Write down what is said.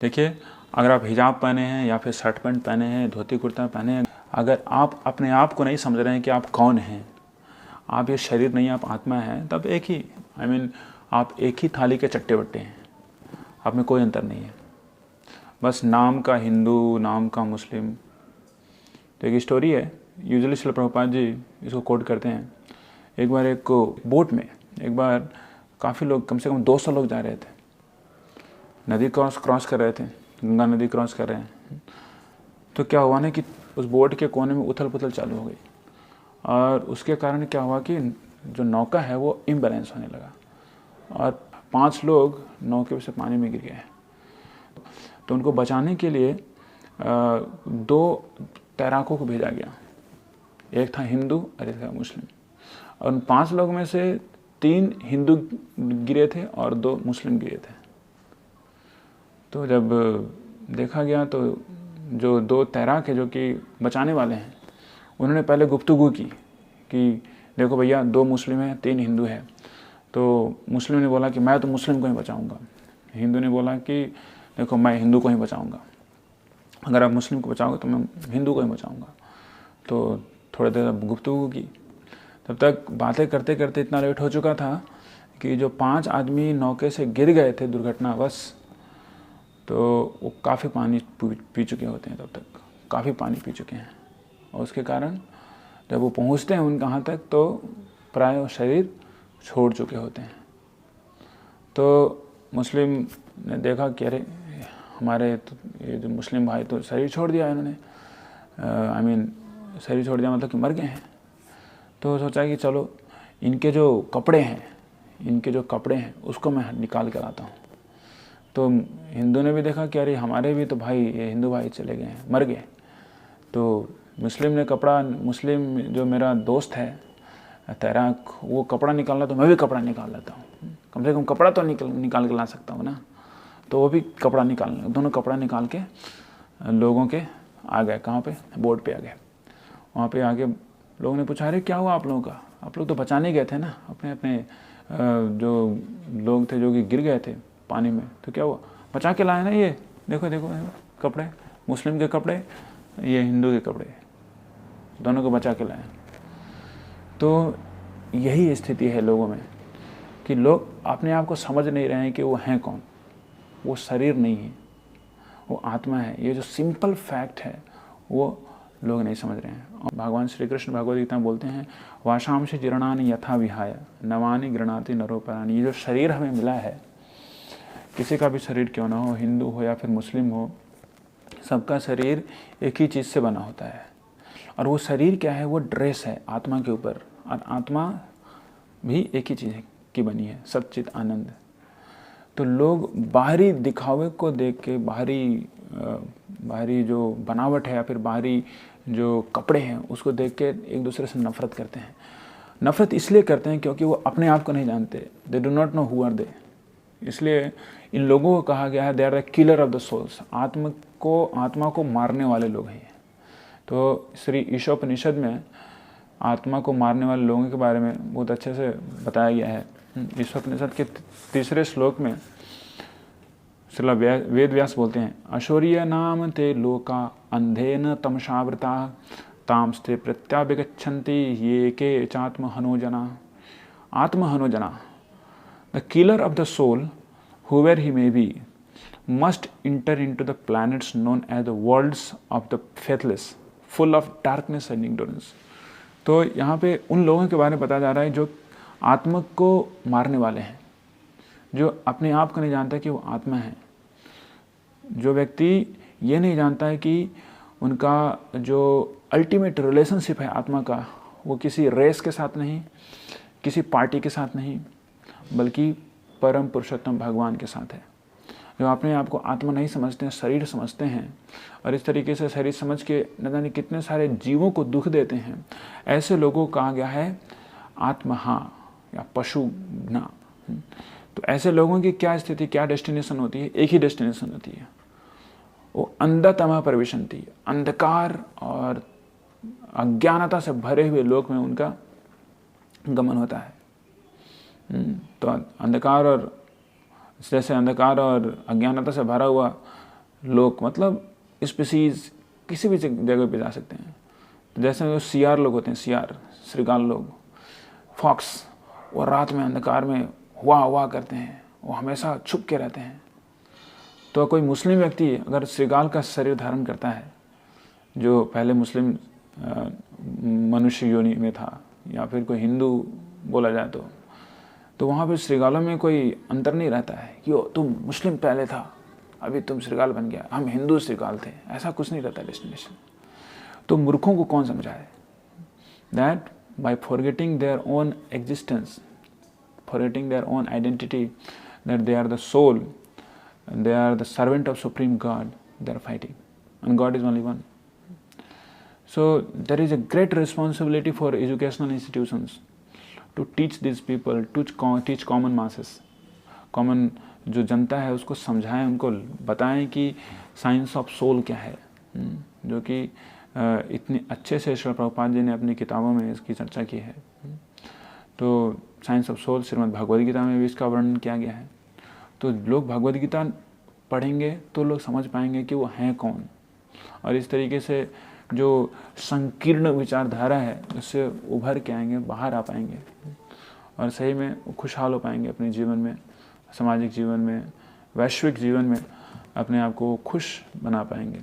देखिए, अगर आप हिजाब पहने हैं या फिर शर्ट पैंट पहने हैं, धोती कुर्ता पहने हैं, अगर आप अपने आप को नहीं समझ रहे हैं कि आप कौन हैं, आप ये शरीर नहीं, आप आत्मा हैं, तब एक ही आप एक ही थाली के चट्टे बट्टे हैं। आप में कोई अंतर नहीं है, बस नाम का हिंदू, नाम का मुस्लिम। तो एक स्टोरी है, यूजुअली श्रील प्रभुपाद जी इसको कोट करते हैं। एक बार एक बोट में काफ़ी लोग, कम से कम 200 लोग जा रहे थे, नदी क्रॉस कर रहे थे, गंगा नदी क्रॉस कर रहे हैं। तो क्या हुआ ना कि उस बोट के कोने में उथल पुथल चालू हो गई, और उसके कारण क्या हुआ कि जो नौका है वो इम्बैलेंस होने लगा, और 5 लोग नौके से पानी में गिर गए। तो उनको बचाने के लिए 2 तैराकों को भेजा गया, एक था हिंदू और एक था मुस्लिम। और उन 5 लोग में से 3 हिंदू गिरे थे और 2 मुस्लिम गिरे थे। तो जब देखा गया तो जो 2 तैराक है जो कि बचाने वाले हैं, उन्होंने पहले गुफ्तगू की कि देखो भैया, 2 मुस्लिम हैं, 3 हिंदू हैं। तो मुस्लिम ने बोला कि मैं तो मुस्लिम को ही बचाऊंगा। हिंदू ने बोला कि देखो, मैं हिंदू को ही बचाऊंगा। अगर आप मुस्लिम को बचाओगे तो मैं हिंदू को ही बचाऊंगा। तो थोड़ी देर गुफ्तगू की, तब तक बातें करते करते इतना लेट हो चुका था कि जो 5 आदमी नौके से गिर गए थे दुर्घटनावश, तो वो काफ़ी पानी पी चुके होते हैं, तब तक काफ़ी पानी पी चुके हैं। और उसके कारण जब वो पहुंचते हैं उनके यहाँ तक, तो प्राय वो शरीर छोड़ चुके होते हैं। तो मुस्लिम ने देखा कि अरे, हमारे तो ये जो मुस्लिम भाई तो शरीर छोड़ दिया इन्होंने, शरीर छोड़ दिया मतलब कि मर गए हैं। तो सोचा कि चलो इनके जो कपड़े हैं उसको मैं निकाल कर आता हूँ। तो हिंदू ने भी देखा कि अरे, हमारे भी तो भाई, ये हिंदू भाई चले गए हैं, मर गए। तो मुस्लिम जो मेरा दोस्त है तैराक, वो कपड़ा निकालना, तो मैं भी कपड़ा निकाल लेता हूँ, कम से कम कपड़ा तो निकाल के ला सकता हूँ ना। तो वो भी दोनों कपड़ा निकाल के लोगों के आ गए। कहाँ पे? बोट पे आ गए। वहाँ पे आके लोगों ने पूछा, अरे क्या हुआ आप लोगों का? आप लोग तो बचाने गए थे ना, अपने जो लोग थे जो कि गिर गए थे पानी में, तो क्या हुआ? बचा के लाए ना, ये देखो देखो कपड़े, मुस्लिम के कपड़े, ये हिंदू के कपड़े, दोनों को बचा के लाए। तो यही स्थिति है लोगों में कि लोग अपने आप को समझ नहीं रहे हैं कि वो हैं कौन। वो शरीर नहीं है, वो आत्मा है। ये जो सिंपल फैक्ट है वो लोग नहीं समझ रहे हैं। और भगवान श्री कृष्ण भगवद गीता में बोलते हैं, वाशांश जीर्णानि यथा विहाय नवानि गृणाति नरोपराणि। ये जो शरीर हमें मिला है, किसी का भी शरीर क्यों ना हो, हिंदू हो या फिर मुस्लिम हो, सबका शरीर एक ही चीज़ से बना होता है। और वो शरीर क्या है? वो ड्रेस है आत्मा के ऊपर, और आत्मा भी एक ही चीज़ की बनी है, सच्चित आनंद। तो लोग बाहरी दिखावे को देख के, बाहरी जो बनावट है या फिर बाहरी जो कपड़े हैं उसको देख के एक दूसरे से नफरत करते हैं। नफरत इसलिए करते हैं क्योंकि वो अपने आप को नहीं जानते। They do not know who are they. इसलिए इन लोगों को कहा गया है, they are the killer of the souls. आत्मा को मारने वाले लोग हैं। तो श्री ईशोपनिषद में आत्मा को मारने वाले लोगों के बारे में बहुत अच्छे से बताया गया है। ईशोपनिषद के 3 श्लोक में श्रील वेद व्यास बोलते हैं, अशौर्य नाम ते लोका अंधेन तमसावृता तामस्ते प्रत्याभिगच्छन्ति ये के चात्महनो जना। The killer of the soul, whoever he may be, must enter into the planets known as the worlds of the faithless, full of darkness and ignorance. तो यहाँ पे उन लोगों के बारे में बताया जा रहा है जो आत्मा को मारने वाले हैं, जो अपने आप को नहीं जानता कि वो आत्मा है। जो व्यक्ति ये नहीं जानता है कि उनका जो अल्टीमेट रिलेशनशिप है आत्मा का, वो किसी रेस के साथ नहीं, किसी पार्टी के साथ नहीं, बल्कि परम पुरुषोत्तम भगवान के साथ है। जो अपने आप को आत्मा नहीं समझते हैं, शरीर समझते हैं, और इस तरीके से शरीर समझ के न जाने कितने सारे जीवों को दुख देते हैं, ऐसे लोगों को कहा गया है आत्महा या पशु ना। तो ऐसे लोगों की क्या स्थिति, क्या डेस्टिनेशन होती है? एक ही डेस्टिनेशन होती है, वो अंधतमा प्रविशन्ति, अंधकार और अज्ञानता से भरे हुए लोक में उनका गमन होता है। तो अंधकार और अज्ञानता से भरा हुआ लोग, मतलब स्पीसीज किसी भी जगह पे जा सकते हैं। तो जैसे जो सियार लोग होते हैं, सियार श्रीगाल लोग, फॉक्स, वो रात में अंधकार में हुआ करते हैं, वो हमेशा छुप के रहते हैं। तो कोई मुस्लिम व्यक्ति अगर श्रीगाल का शरीर धारण करता है, जो पहले मुस्लिम मनुष्य योनि में था, या फिर कोई हिंदू बोला जाए तो वहाँ पे श्रीगालों में कोई अंतर नहीं रहता है कि ओ तुम मुस्लिम पहले था, अभी तुम श्रीगाल बन गया, हम हिंदू श्रीगाल थे, ऐसा कुछ नहीं रहता डेस्टिनेशन। तो मूर्खों को कौन समझाए that bye forgetting their own existence, forgetting their own identity, that they are the soul, they are the servant of Supreme God, they are fighting, and God is only one. So there is a great responsibility for educational institutions to teach these people, to teach common masses, common जो जनता है उसको समझाएं, उनको बताएं कि science of soul क्या है, जो कि इतने अच्छे से श्रील प्रभुपाद जी ने अपनी किताबों में इसकी चर्चा की है। तो science of soul Shrimad Bhagavad Gita में भी इसका वर्णन किया गया है। तो लोग भगवद गीता पढ़ेंगे तो लोग समझ पाएंगे कि वो हैं कौन, और इस तरीके से जो संकीर्ण विचारधारा है उससे उभर के आएंगे, बाहर आ पाएंगे, और सही में खुशहाल हो पाएंगे अपने जीवन में, सामाजिक जीवन में, वैश्विक जीवन में अपने आप को खुश बना पाएंगे।